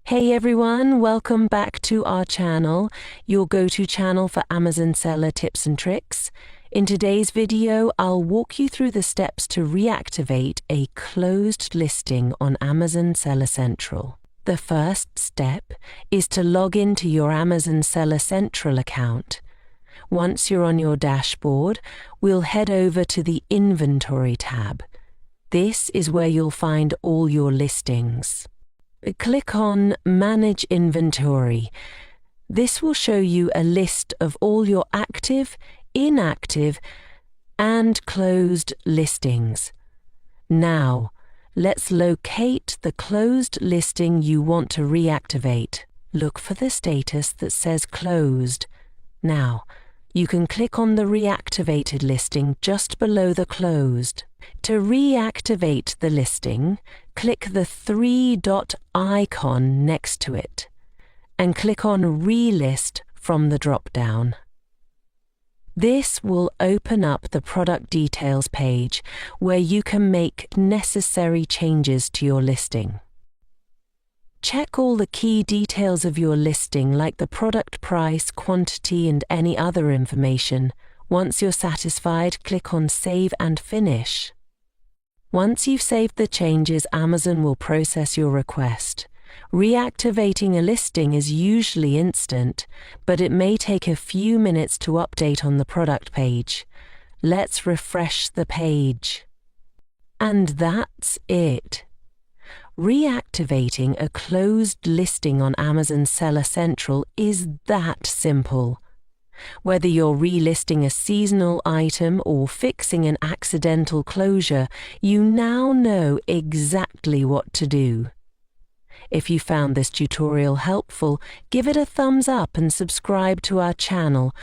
Hey everyone, welcome back to our channel, your go-to channel for Amazon seller tips and tricks. In today's video, I'll walk you through the steps to reactivate a closed listing on Amazon Seller Central. The first step is to log into your Amazon Seller Central account. Once you're on your dashboard, we'll head over to the Inventory tab. This is where you'll find all your listings. Click on Manage Inventory. This will show you a list of all your active, inactive, and closed listings. Now, let's locate the closed listing you want to reactivate. Look for the status that says Closed. Now, you can click on the reactivated listing just below the closed. To reactivate the listing, click the three-dot icon next to it and click on Relist from the drop-down. This will open up the product details page where you can make necessary changes to your listing. Check all the key details of your listing like the product price, quantity, and any other information. Once you're satisfied, click on Save and Finish. Once you've saved the changes, Amazon will process your request. Reactivating a listing is usually instant, but it may take a few minutes to update on the product page. Let's refresh the page. And that's it. Reactivating a closed listing on Amazon Seller Central is that simple. Whether you're relisting a seasonal item or fixing an accidental closure, you now know exactly what to do. If you found this tutorial helpful, give it a thumbs up and subscribe to our channel